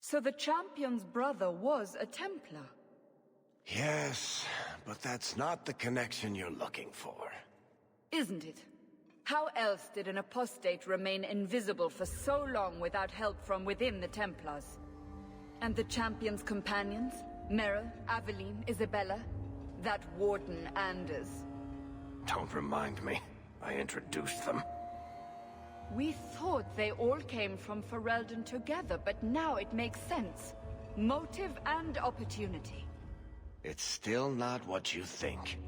So the champion's brother was a Templar? Yes, but that's not the connection you're looking for. Isn't it? How else did an apostate remain invisible for so long without help from within the Templars? And the champion's companions? Merrill, Aveline, Isabella? That Warden Anders? Don't remind me. I introduced them. We thought they all came from Ferelden together, but now it makes sense. Motive and opportunity. It's still not what you think.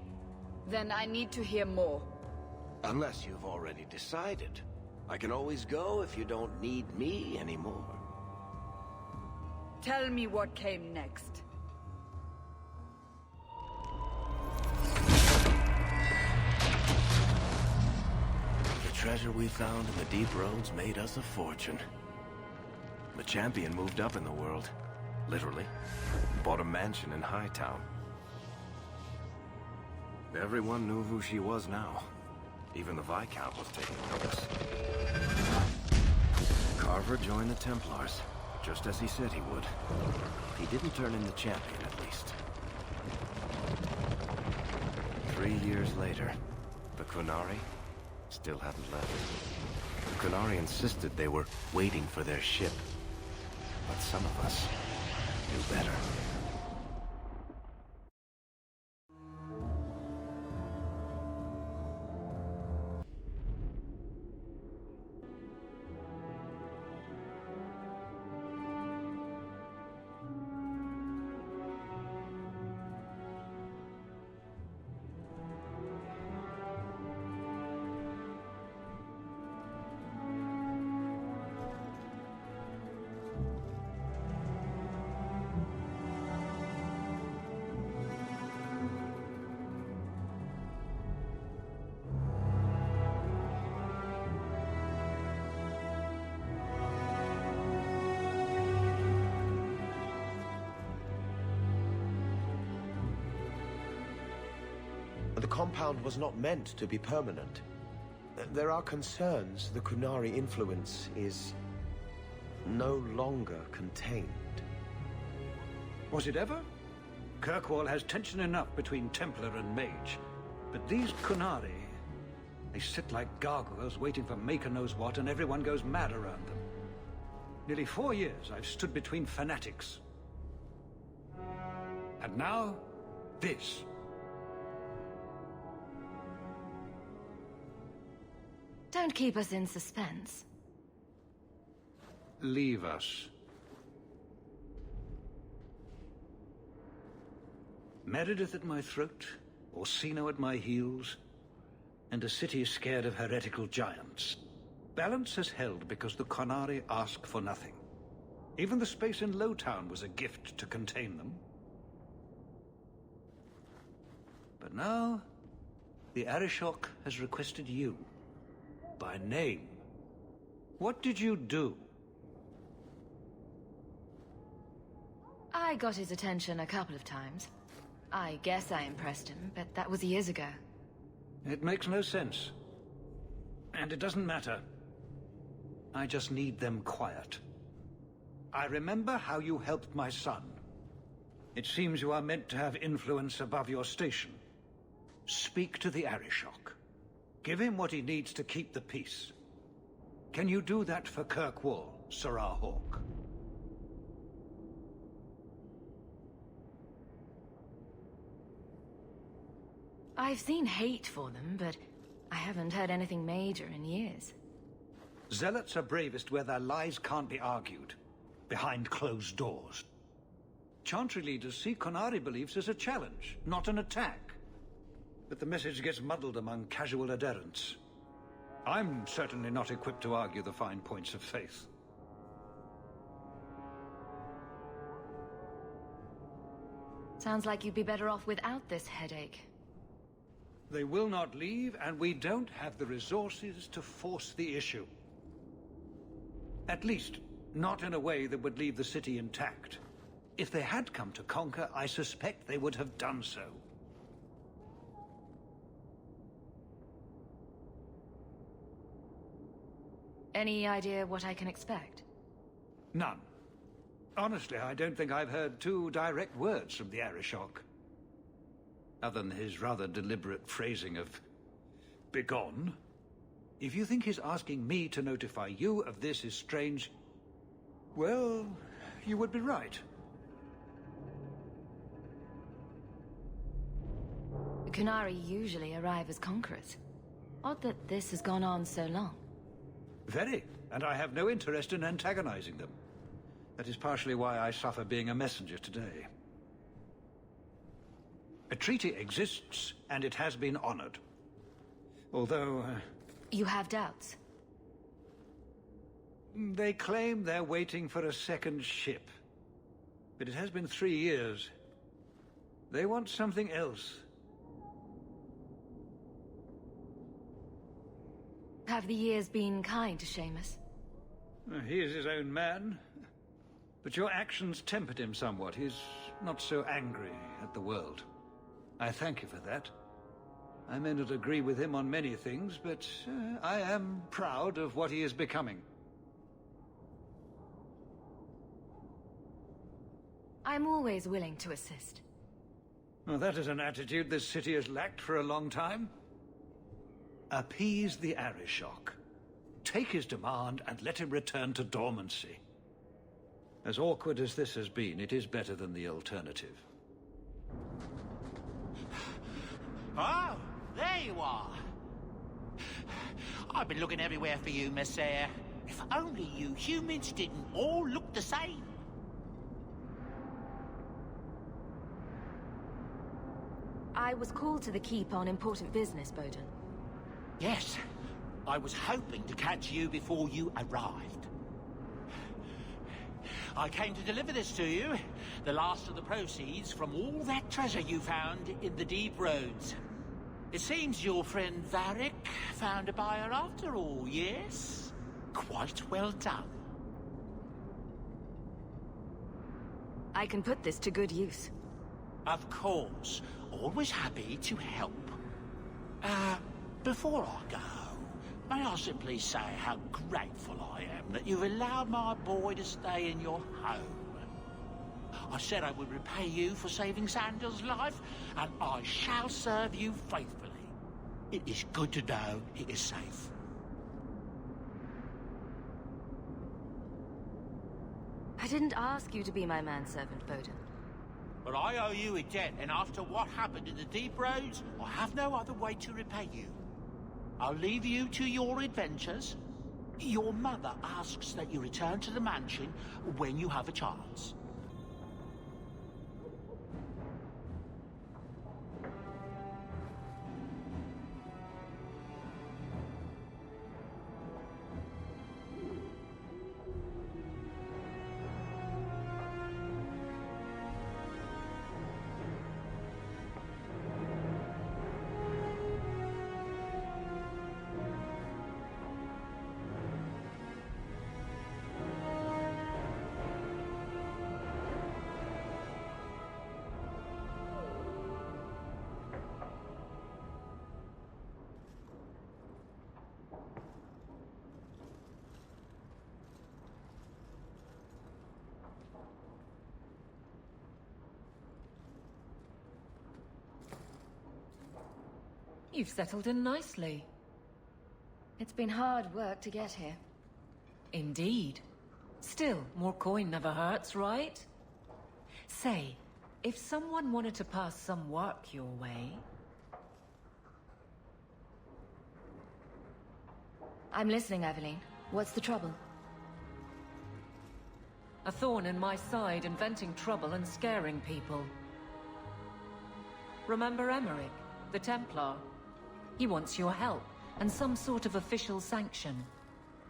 Then I need to hear more. Unless you've already decided. I can always go if you don't need me anymore. Tell me what came next. The treasure we found in the deep roads made us a fortune. The champion moved up in the world. Literally. Bought a mansion in Hightown. Everyone knew who she was now. Even the Viscount was taking notice. Carver joined the Templars, just as he said he would. He didn't turn in the champion, at least. 3 years later, the Qunari still hadn't left. The Qunari insisted they were waiting for their ship. But some of us knew better. The compound was not meant to be permanent. There are concerns the Qunari influence is no longer contained. Was it ever? Kirkwall has tension enough between Templar and Mage. But these Qunari, they sit like gargoyles waiting for Maker knows what, and everyone goes mad around them. Nearly 4 years I've stood between fanatics. And now, this. Don't keep us in suspense. Leave us. Meredith at my throat, Orsino at my heels, and a city scared of heretical giants. Balance has held because the Qunari ask for nothing. Even the space in Lowtown was a gift to contain them. But now, the Arishok has requested you. By name. What did you do? I got his attention a couple of times. I guess I impressed him, but that was years ago. It makes no sense. And it doesn't matter. I just need them quiet. I remember how you helped my son. It seems you are meant to have influence above your station. Speak to the Arishok. Give him what he needs to keep the peace. Can you do that for Kirkwall, Sirrah Hawke? I've seen hate for them, but I haven't heard anything major in years. Zealots are bravest where their lies can't be argued, behind closed doors. Chantry leaders see Qunari beliefs as a challenge, not an attack. But the message gets muddled among casual adherents. I'm certainly not equipped to argue the fine points of faith. Sounds like you'd be better off without this headache. They will not leave, and we don't have the resources to force the issue. At least, not in a way that would leave the city intact. If they had come to conquer, I suspect they would have done so. Any idea what I can expect? None. Honestly, I don't think I've heard two direct words from the Arishok. Other than his rather deliberate phrasing of begone. If you think his asking me to notify you of this is strange, well, you would be right. The Qunari usually arrive as conquerors. Odd that this has gone on so long. Very, and I have no interest in antagonizing them. That is partially why I suffer being a messenger today. A treaty exists, and it has been honored. Although... You have doubts? They claim they're waiting for a second ship. But it has been 3 years. They want something else. Have the years been kind to Seamus? He is his own man. But your actions tempered him somewhat. He's not so angry at the world. I thank you for that. I may not agree with him on many things, but I am proud of what he is becoming. I'm always willing to assist. Well, that is an attitude this city has lacked for a long time. Appease the Arishok. Take his demand and let him return to dormancy. As awkward as this has been, it is better than the alternative. Oh, there you are. I've been looking everywhere for you, Messiah. If only you humans didn't all look the same. I was called to the Keep on important business, Bowden. Yes, I was hoping to catch you before you arrived. I came to deliver this to you, the last of the proceeds from all that treasure you found in the deep roads. It seems your friend Varric found a buyer after all, yes? Quite well done. I can put this to good use. Of course. Always happy to help. Before I go, may I simply say how grateful I am that you've allowed my boy to stay in your home. I said I would repay you for saving Sandra's life, and I shall serve you faithfully. It is good to know he is safe. I didn't ask you to be my manservant, Bowden. But I owe you a debt, and after what happened in the deep roads, I have no other way to repay you. I'll leave you to your adventures. Your mother asks that you return to the mansion when you have a chance. You've settled in nicely. It's been hard work to get here. Indeed. Still, more coin never hurts, right? Say, if someone wanted to pass some work your way... I'm listening, Aveline. What's the trouble? A thorn in my side, inventing trouble and scaring people. Remember Emmerich, the Templar? He wants your help, and some sort of official sanction.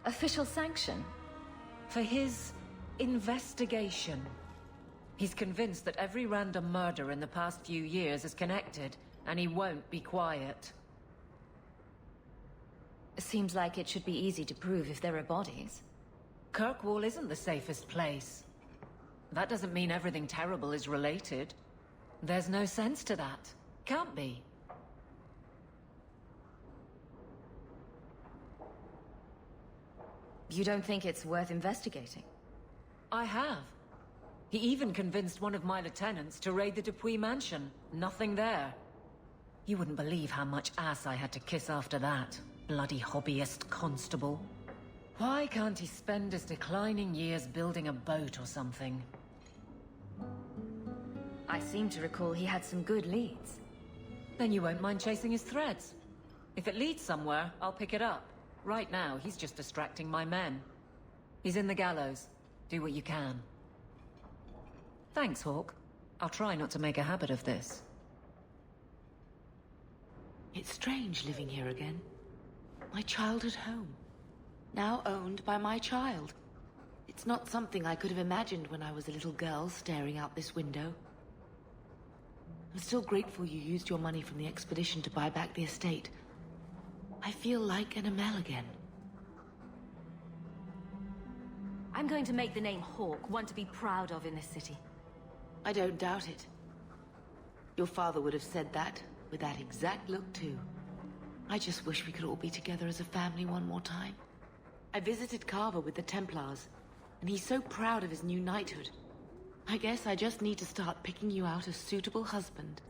Official sanction? For his investigation. He's convinced that every random murder in the past few years is connected, and he won't be quiet. Seems like it should be easy to prove if there are bodies. Kirkwall isn't the safest place. That doesn't mean everything terrible is related. There's no sense to that. Can't be. You don't think it's worth investigating? I have. He even convinced one of my lieutenants to raid the Dupuis mansion. Nothing there. You wouldn't believe how much ass I had to kiss after that. Bloody hobbyist constable. Why can't he spend his declining years building a boat or something? I seem to recall he had some good leads. Then you won't mind chasing his threads. If it leads somewhere, I'll pick it up. Right now, he's just distracting my men. He's in the gallows. Do what you can. Thanks, Hawke. I'll try not to make a habit of this. It's strange living here again. My childhood home. Now owned by my child. It's not something I could have imagined when I was a little girl staring out this window. I'm still grateful you used your money from the expedition to buy back the estate. I feel like an Amel again. I'm going to make the name Hawke one to be proud of in this city. I don't doubt it. Your father would have said that, with that exact look too. I just wish we could all be together as a family one more time. I visited Carver with the Templars, and he's so proud of his new knighthood. I guess I just need to start picking you out a suitable husband.